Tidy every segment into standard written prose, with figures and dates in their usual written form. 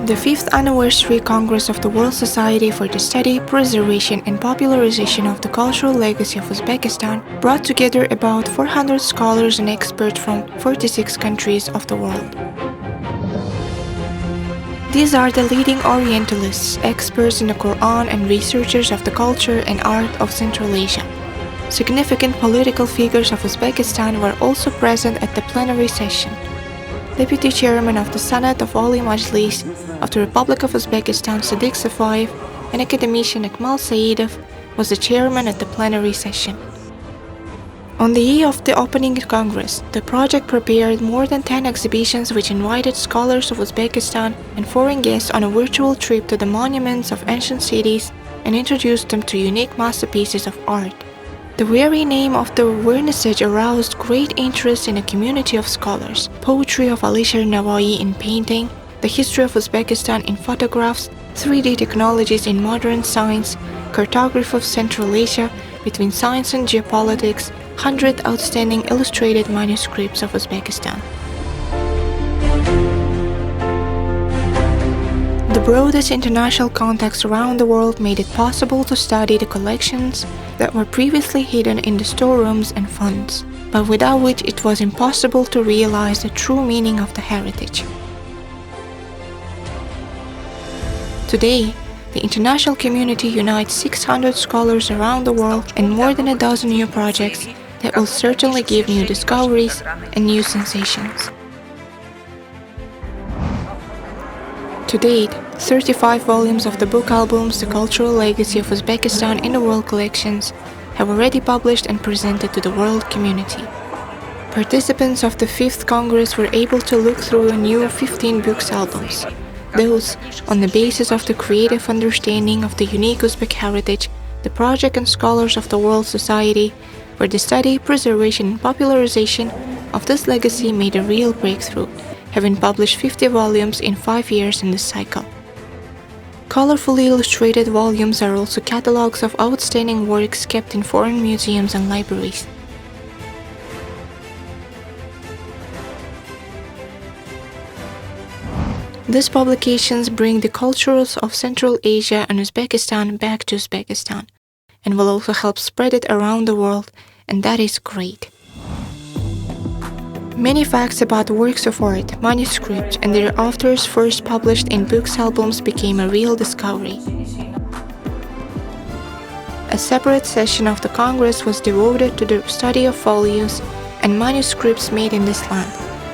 The 5th Anniversary Congress of the World Society for the Study, Preservation and Popularization of the Cultural Legacy of Uzbekistan brought together about 400 scholars and experts from 46 countries of the world. These are the leading Orientalists, experts in the Quran and researchers of the culture and art of Central Asia. Significant political figures of Uzbekistan were also present at the plenary session. Deputy Chairman of the Senate of Oli Majlis of the Republic of Uzbekistan Sadiq Safayev and academician Akmal Saidov was the chairman at the plenary session. On the eve of the opening Congress, the project prepared more than 10 exhibitions which invited scholars of Uzbekistan and foreign guests on a virtual trip to the monuments of ancient cities and introduced them to unique masterpieces of art. The very name of the vernissage aroused great interest in a community of scholars. Poetry of Alisher Navai in painting, the history of Uzbekistan in photographs, 3D technologies in modern science, cartography of Central Asia between science and geopolitics, 100 outstanding illustrated manuscripts of Uzbekistan. The broadest international contacts around the world made it possible to study the collections that were previously hidden in the storerooms and funds, but without which it was impossible to realize the true meaning of the heritage. Today, the international community unites 600 scholars around the world and more than a dozen new projects that will certainly give new discoveries and new sensations. To date, 35 volumes of the book albums The Cultural Legacy of Uzbekistan in the World Collections have already published and presented to the world community. Participants of the 5th Congress were able to look through a new 15 books albums. Those, on the basis of the creative understanding of the unique Uzbek heritage, the project and scholars of the World Society for the Study, Preservation and Popularization of this legacy made a real breakthrough, having published 50 volumes in 5 years in this cycle. Colorfully illustrated volumes are also catalogs of outstanding works kept in foreign museums and libraries. These publications bring the cultures of Central Asia and Uzbekistan back to Uzbekistan, and will also help spread it around the world, and that is great. Many facts about works of art, manuscripts, and their authors first published in books albums became a real discovery. A separate session of the Congress was devoted to the study of folios and manuscripts made in this land,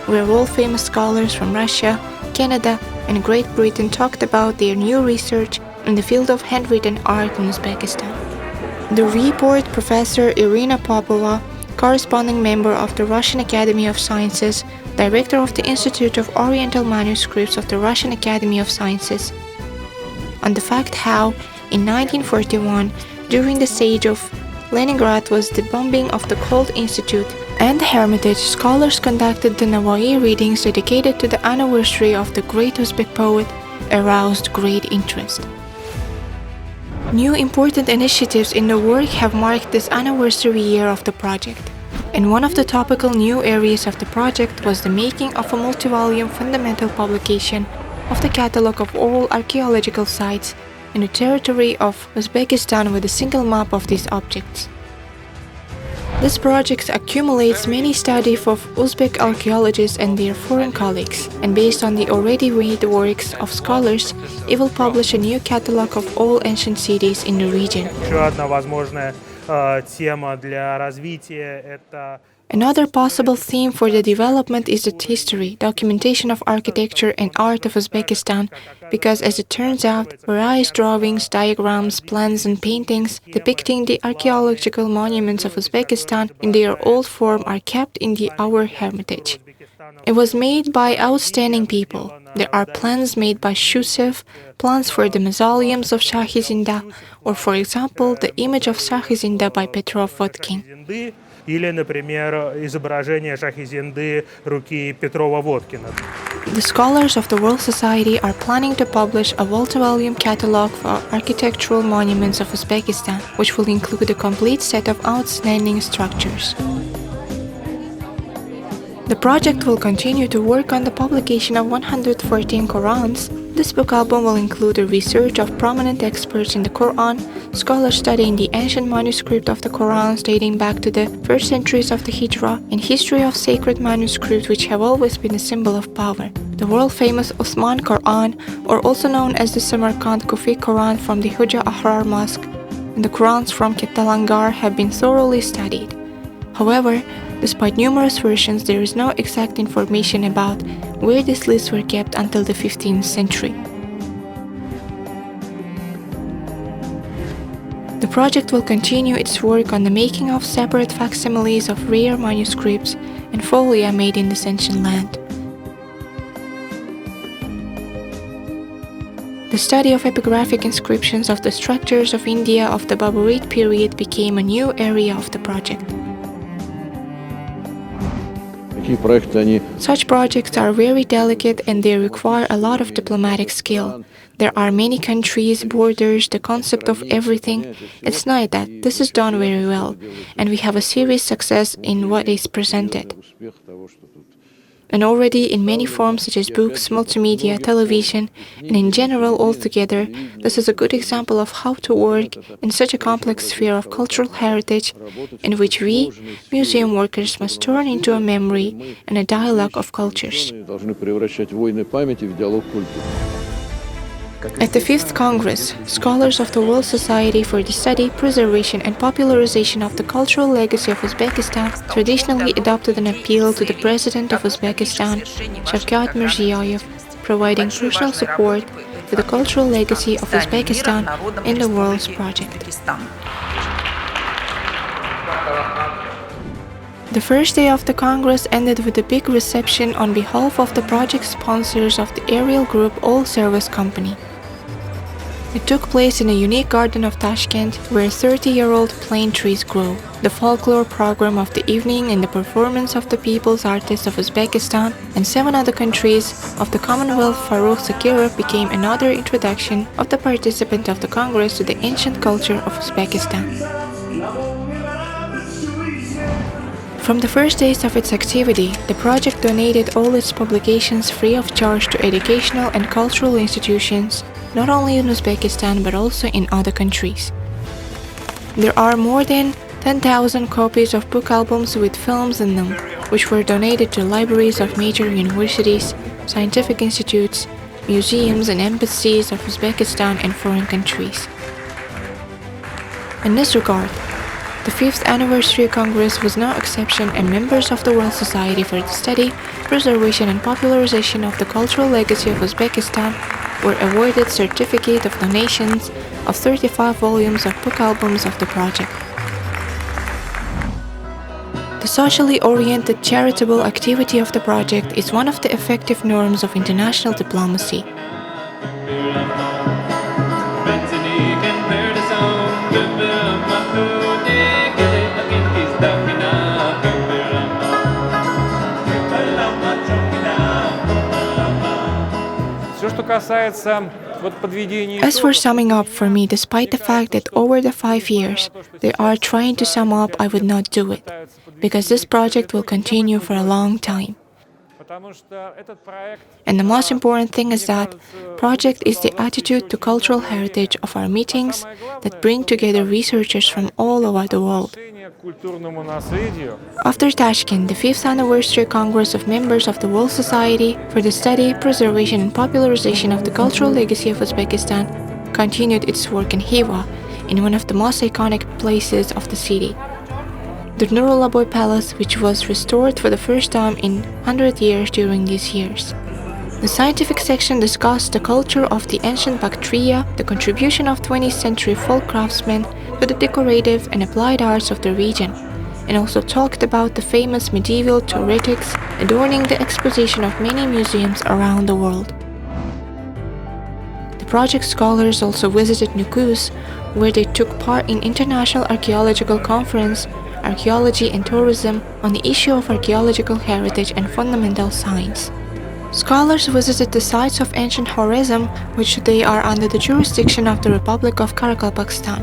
where world-famous scholars from Russia, Canada, and Great Britain talked about their new research in the field of handwritten art in Uzbekistan. The report Professor Irina Popova, corresponding member of the Russian Academy of Sciences, director of the Institute of Oriental Manuscripts of the Russian Academy of Sciences, on the fact how, in 1941, during the siege of Leningrad was the bombing of the Cold Institute and the Hermitage, scholars conducted the Navai readings dedicated to the anniversary of the great Uzbek poet, aroused great interest. New important initiatives in the work have marked this anniversary year of the project, and one of the topical new areas of the project was the making of a multi-volume fundamental publication of the catalogue of all archaeological sites in the territory of Uzbekistan with a single map of these objects. This project accumulates many studies of Uzbek archaeologists and their foreign colleagues, and based on the already read works of scholars, it will publish a new catalogue of all ancient cities in the region. Another possible theme for the development is the history, documentation of architecture and art of Uzbekistan, because as it turns out, various drawings, diagrams, plans and paintings depicting the archaeological monuments of Uzbekistan in their old form are kept in our hermitage. It was made by outstanding people. There are plans made by Shusev, plans for the mausoleums of Shahizinda, or for example, the image of Shahizinda by Petrov-Vodkin. Или, например, изображение Шахизинды руки Петрова-Водкина. The scholars of the World Society are planning to publish a multi-volume catalogue for architectural monuments of Uzbekistan, which will include a complete set of outstanding structures. The project will continue to work on the publication of 114 Qurans. This book album will include the research of prominent experts in the Quran, scholars studying the ancient manuscript of the Qurans dating back to the first centuries of the Hijrah, and history of sacred manuscripts which have always been a symbol of power. The world-famous Uthman Quran, or also known as the Samarkand Kufi Quran from the Huja Ahrar Mosque, and the Qurans from Kitalangar have been thoroughly studied. However, despite numerous versions, there is no exact information about where these lists were kept until the 15th century. The project will continue its work on the making of separate facsimiles of rare manuscripts and folia made in this ancient land. The study of epigraphic inscriptions of the structures of India of the Baburite period became a new area of the project. Such projects are very delicate and they require a lot of diplomatic skill. There are many countries, borders, the concept of everything. It's not that. This is done very well, and we have a serious success in what is presented. And already in many forms such as books, multimedia, television, and in general altogether, this is a good example of how to work in such a complex sphere of cultural heritage in which we, museum workers, must turn into a memory and a dialogue of cultures. At the 5th Congress, scholars of the World Society for the Study, Preservation and Popularization of the Cultural Legacy of Uzbekistan traditionally adopted an appeal to the President of Uzbekistan, Shavkat Mirziyoyev, providing crucial support for the cultural legacy of Uzbekistan in the World's project. The first day of the Congress ended with a big reception on behalf of the project sponsors of the aerial group All Service Company. It took place in a unique garden of Tashkent where 30-year-old plane trees grow. The folklore program of the evening and the performance of the people's artists of Uzbekistan and 7 other countries of the Commonwealth Farrukh Zakirov became another introduction of the participant of the Congress to the ancient culture of Uzbekistan. From the first days of its activity, the project donated all its publications free of charge to educational and cultural institutions, not only in Uzbekistan but also in other countries. There are more than 10,000 copies of book albums with films in them, which were donated to libraries of major universities, scientific institutes, museums and embassies of Uzbekistan and foreign countries. In this regard, the 5th Anniversary Congress was no exception, and members of the World Society for the Study, Preservation and Popularization of the Cultural Legacy of Uzbekistan were awarded certificate of donations of 35 volumes of book albums of the project. The socially oriented charitable activity of the project is one of the effective norms of international diplomacy. As for summing up, for me, despite the fact that over the 5 years they are trying to sum up, I would not do it, because this project will continue for a long time. And the most important thing is that project is the attitude to cultural heritage of our meetings that bring together researchers from all over the world. After Tashkent, the 5th Anniversary Congress of members of the World Society for the Study, Preservation and Popularization of the Cultural Legacy of Uzbekistan continued its work in Khiva, in one of the most iconic places of the city, the Nurulaboy Palace, which was restored for the first time in 100 years during these years. The scientific section discussed the culture of the ancient Bactria, the contribution of 20th century folk craftsmen to the decorative and applied arts of the region, and also talked about the famous medieval theoretics adorning the exposition of many museums around the world. The project scholars also visited Nukus, where they took part in International Archaeological Conference, Archaeology and Tourism on the issue of archaeological heritage and fundamental science. Scholars visited the sites of ancient Khwarezm, which today are under the jurisdiction of the Republic of Karakalpakstan,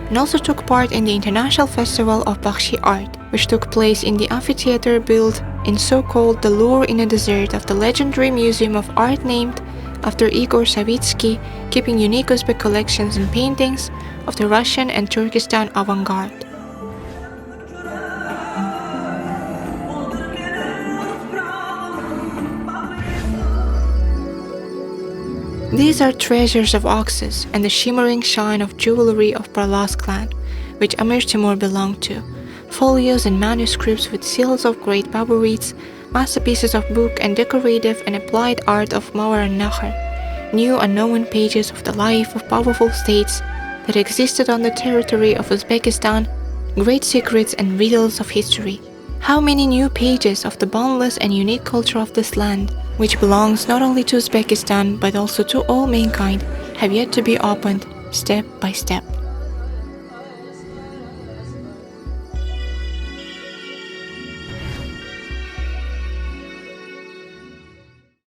and also took part in the International Festival of Bakhshi Art, which took place in the amphitheater built in so-called The Lure in a Desert of the legendary Museum of Art named after Igor Savitsky, keeping unique Uzbek collections and paintings of the Russian and Turkestan avant-garde. These are treasures of oxes and the shimmering shine of jewelry of Barlas clan, which Amir Timur belonged to, folios and manuscripts with seals of great Baburids, masterpieces of book and decorative and applied art of Mawar al-Nahr, new unknown pages of the life of powerful states that existed on the territory of Uzbekistan, great secrets and riddles of history. How many new pages of the boundless and unique culture of this land, which belongs not only to Uzbekistan but also to all mankind, have yet to be opened step by step.